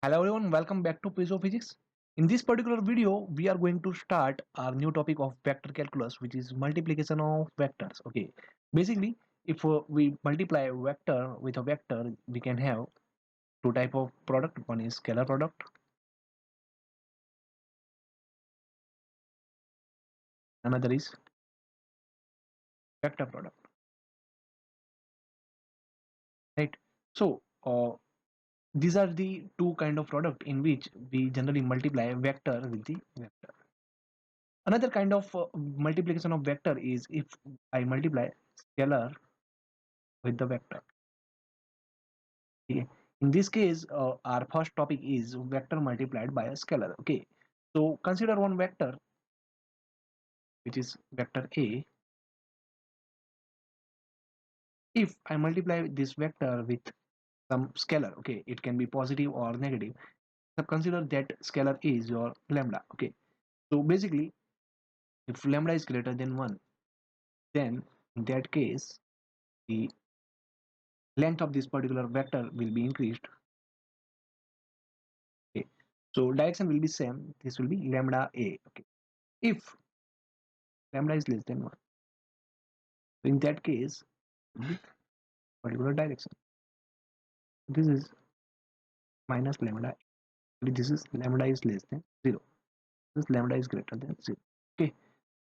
Hello everyone, welcome back to Physics. Physics. In this particular video, we are going to start our new topic of vector calculus, which is multiplication of vectors. Okay, basically, if we multiply a vector with a vector, we can have two type of product. One is scalar product, another is vector product. Right. So, these are the two kind of product in which we generally multiply a vector with the vector. Another kind of multiplication of vector is if I multiply scalar with the vector. Okay. In this case, our first topic is vector multiplied by a scalar. Okay, so consider one vector which is vector A. If I multiply this vector with some scalar, okay, it can be positive or negative. So consider that scalar is your lambda. Okay, so basically, if lambda is greater than 1, then in that case, the length of this particular vector will be increased. Okay, so direction will be same. This will be lambda A. Okay, if lambda is less than 1, so in that case, particular direction. This is minus lambda. This is lambda is less than 0. This lambda is greater than 0. Okay.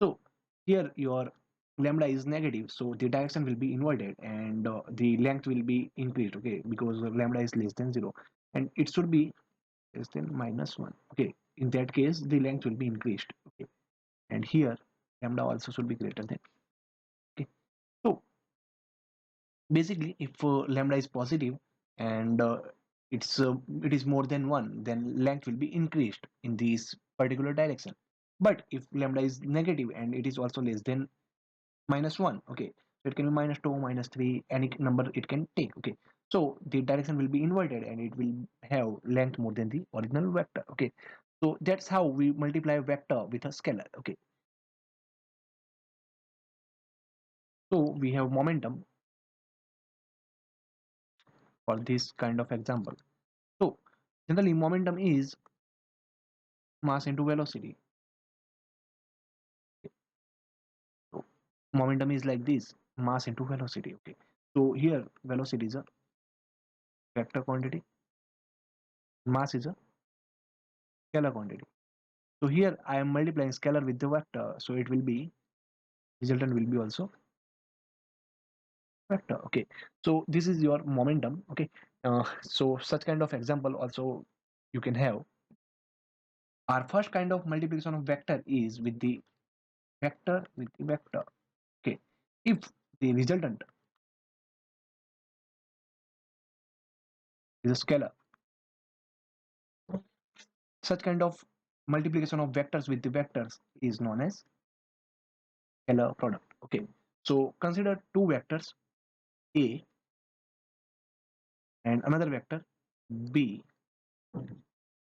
So here your lambda is negative, so the direction will be inverted and the length will be increased. Okay, because lambda is less than 0, and it should be less than minus 1. Okay. In that case, the length will be increased. Okay. And here lambda also should be greater than. Okay. So basically, if lambda is positive and it is more than 1, then length will be increased in this particular direction. But if lambda is negative and it is also less than minus 1, okay, so it can be minus 2, minus 3, any number it can take. Okay, so the direction will be inverted and it will have length more than the original vector. Okay, so that's how we multiply a vector with a scalar. Okay, so we have momentum for this kind of example. So generally momentum is mass into velocity. So momentum is like this, mass into velocity. Okay, so here velocity is a vector quantity, mass is a scalar quantity. So here I am multiplying scalar with the vector, so it will be resultant will be also vector. Okay, so this is your momentum. Okay, so such kind of example also you can have. Our first kind of multiplication of vector is with the vector with the vector. Okay, if the resultant is a scalar, such kind of multiplication of vectors with the vectors is known as scalar product. Okay, so consider two vectors A and another vector B.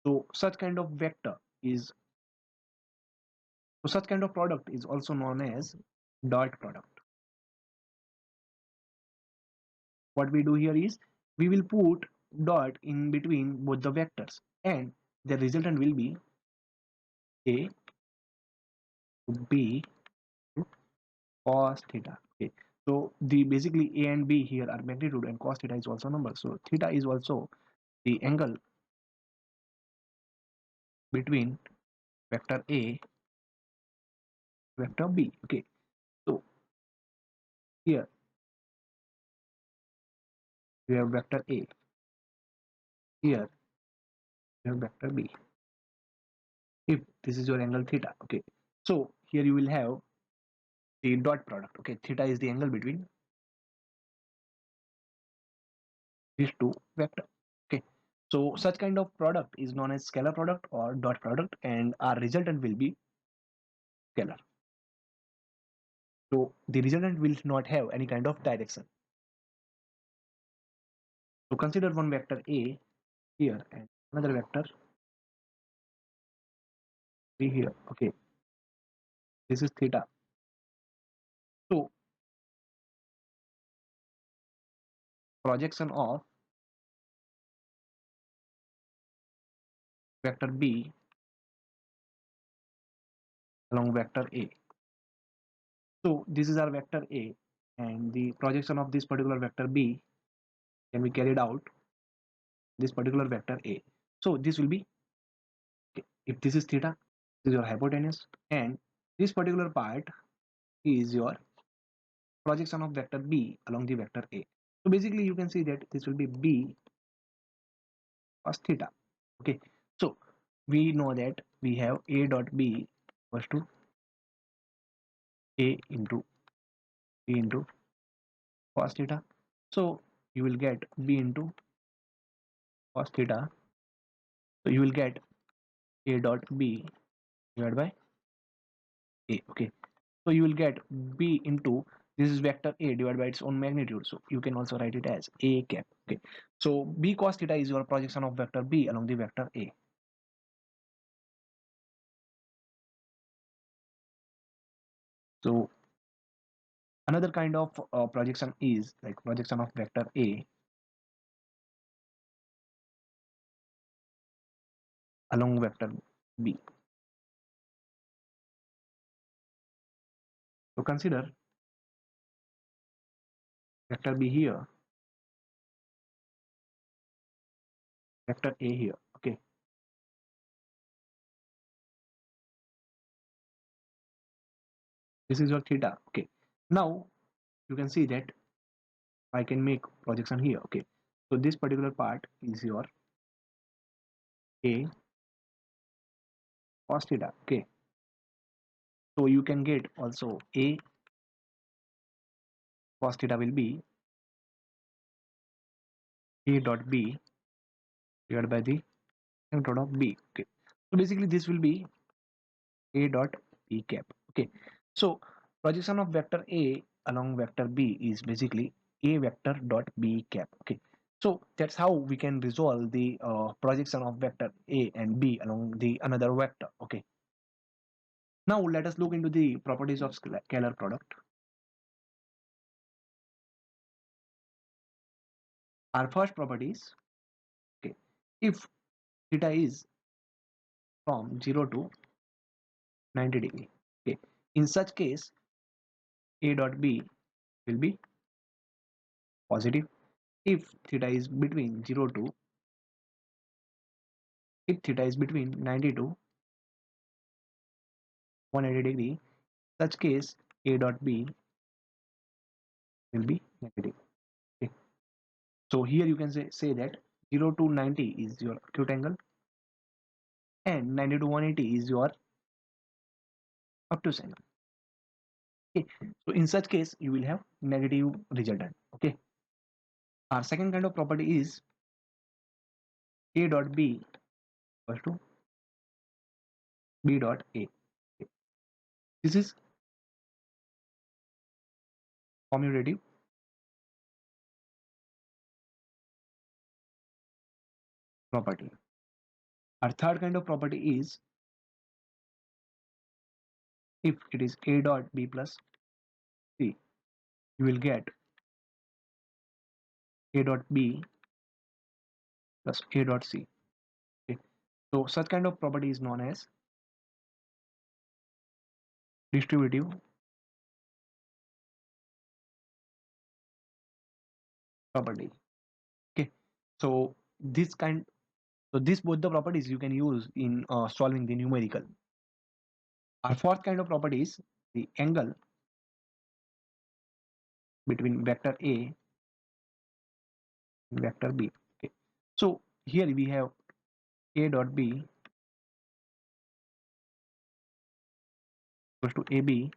So such kind of vector is such kind of product is also known as dot product. What we do here is we will put dot in between both the vectors and the resultant will be A to B to cos theta. Okay, so the basically A and B here are magnitude and cos theta is also number, so theta is also the angle between vector A vector B. Okay, so here you have vector A, here you have vector B. If this is your angle theta, okay, so here you will have the dot product. Okay, theta is the angle between these two vectors. Okay, so such kind of product is known as scalar product or dot product, and our resultant will be scalar. So the resultant will not have any kind of direction. So consider one vector A here and another vector B here. Okay, this is theta. So projection of vector B along vector A. So this is our vector A, and the projection of this particular vector B can be carried out this particular vector A. So this will be, okay, if this is theta, this is your hypotenuse, and this particular part is your projection of vector B along the vector A. So basically you can see that this will be B cos theta. Okay, so we know that we have A dot B equals to A into B into cos theta. So you will get B into cos theta. So you will get A dot B divided by A. Okay, so you will get B into, this is vector A divided by its own magnitude, so you can also write it as A cap. Okay, so B cos theta is your projection of vector B along the vector A. So another kind of projection is like projection of vector A along vector B. So consider vector B here, vector A here. Okay, this is your theta. Okay, now you can see that I can make projection here. Okay, so this particular part is your A cos theta. Okay, so you can get also A cos theta will be A dot B divided by the magnitude of B. Okay, so basically this will be A dot B cap. Okay, so projection of vector A along vector B is basically A vector dot B cap. Okay, so that's how we can resolve the projection of vector A and B along the another vector. Okay, now let us look into the properties of scalar product. Our first property is, okay, if theta is from 0 to 90 degree. Okay, in such case A dot B will be positive. If theta is between 0 to, if theta is between 90 to 180 degree, such case A dot B will be negative. Okay, so here you can say that 0 to 90 is your acute angle and 90 to 180 is your obtuse angle. Okay, so in such case you will have negative resultant. Okay, our second kind of property is A dot B equals to B dot A. Okay, this is commutative property. Our third kind of property is if it is A dot B plus C, you will get A dot B plus A dot C. Okay, so such kind of property is known as distributive property. Okay, so this kind, so this both the properties you can use in solving the numerical. Our fourth kind of property is the angle between vector A and vector B. Okay, so here we have A dot B equals to AB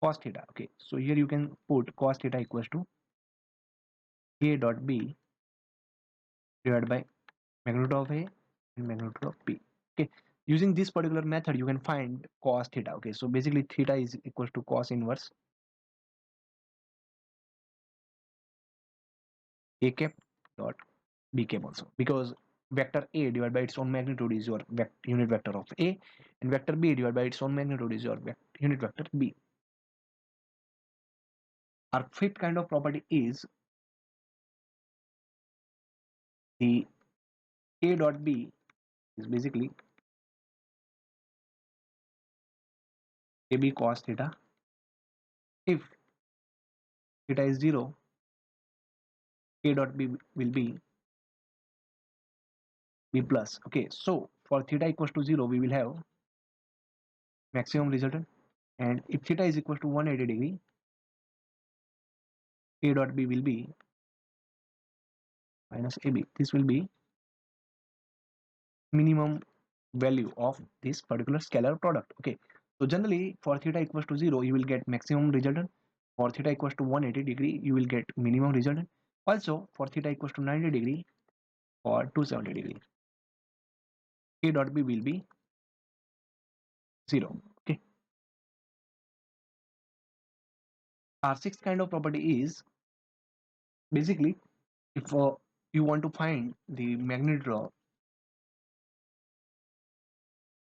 cos theta. Okay, so here you can put cos theta equals to A dot B divided by magnitude of A and magnitude of B. Okay, using this particular method you can find cos theta. Okay, so basically theta is equals to cos inverse A cap dot B cap also, because vector A divided by its own magnitude is your unit vector of A, and vector B divided by its own magnitude is your unit vector B. Our fifth kind of property is the A dot B is basically AB cos theta. If theta is 0, A dot B will be B plus. Okay, so for theta equals to 0, we will have maximum resultant. And if theta is equal to 180 degree, A dot B will be minus AB. This will be minimum value of this particular scalar product. Okay, so generally for theta equals to 0, you will get maximum resultant. For theta equals to 180 degree, you will get minimum resultant. Also for theta equals to 90 degree or 270 degree, A dot B will be 0. Okay, our sixth kind of property is basically if you want to find the magnitude of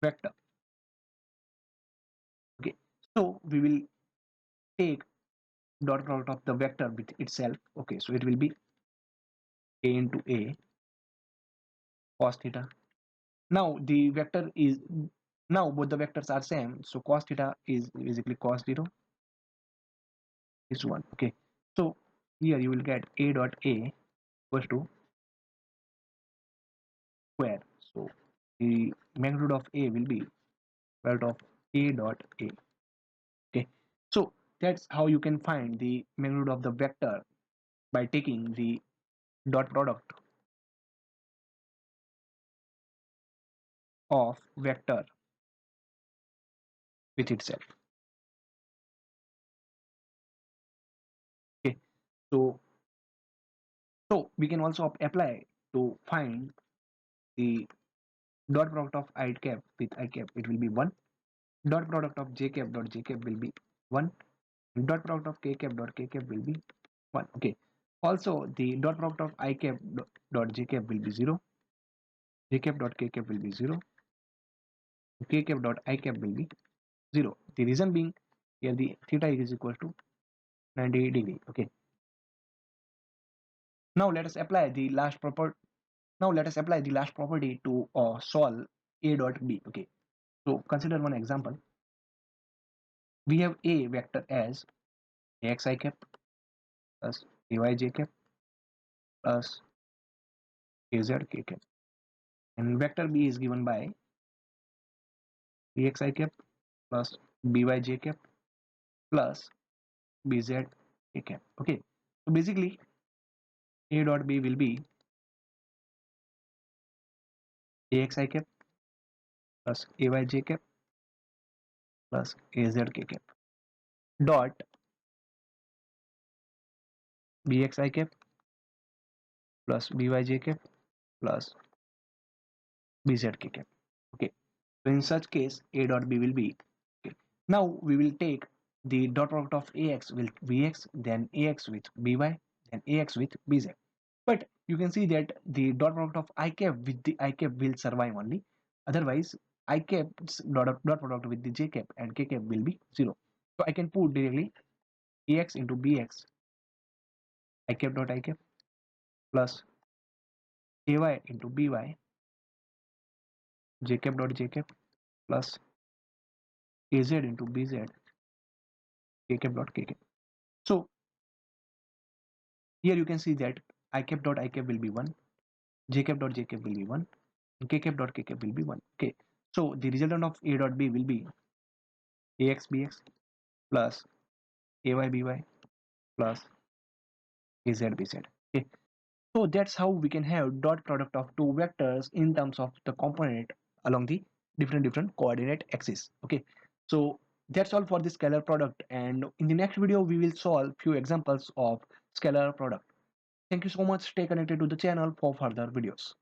vector. Okay, so we will take dot product of the vector with itself. Okay, so it will be A into A cos theta. Now the vector is, now both the vectors are same, so cos theta is basically cos 0 is 1. Okay, so here you will get A dot A equals to square, so the magnitude of A will be square root of A dot A. Okay, so that's how you can find the magnitude of the vector by taking the dot product of vector with itself. Okay, so we can also apply to find the dot product of I cap with I cap, it will be 1. Dot product of j cap dot j cap will be 1. Dot product of k cap dot k cap will be 1. Okay, also the dot product of I cap dot j cap will be 0. J cap dot k cap will be 0. K cap dot I cap will be 0. The reason being here the theta is equal to 90 degree. Okay, now let us apply the last property. Now let us apply the last property to solve A dot B. Okay, so consider one example. We have a vector as axi cap plus ayj cap plus az k cap, and vector B is given by bxi cap plus byj cap plus bz k cap. Okay, so basically A dot B will be axi cap plus ayj cap plus az k cap dot bxi cap plus byj cap plus bz k cap. Okay, so in such case A dot B will be, okay, now we will take the dot product of ax with bx, then ax with by, then ax with bz. But you can see that the dot product of I cap with the I cap will survive only, otherwise I cap's dot product with the j cap and k cap will be 0. So I can put directly ax into bx I cap dot I cap plus ay into by j cap dot j cap plus az into bz k cap dot k cap. So here you can see that I cap dot I cap will be 1, j cap dot j cap will be 1, and k cap dot k cap will be 1. Okay, so the resultant of A dot B will be ax bx plus ay by plus az bz. Okay, so that's how we can have dot product of two vectors in terms of the component along the different coordinate axes. Okay, so that's all for the scalar product, and in the next video we will solve few examples of scalar product. Thank you so much. Stay connected to the channel for further videos.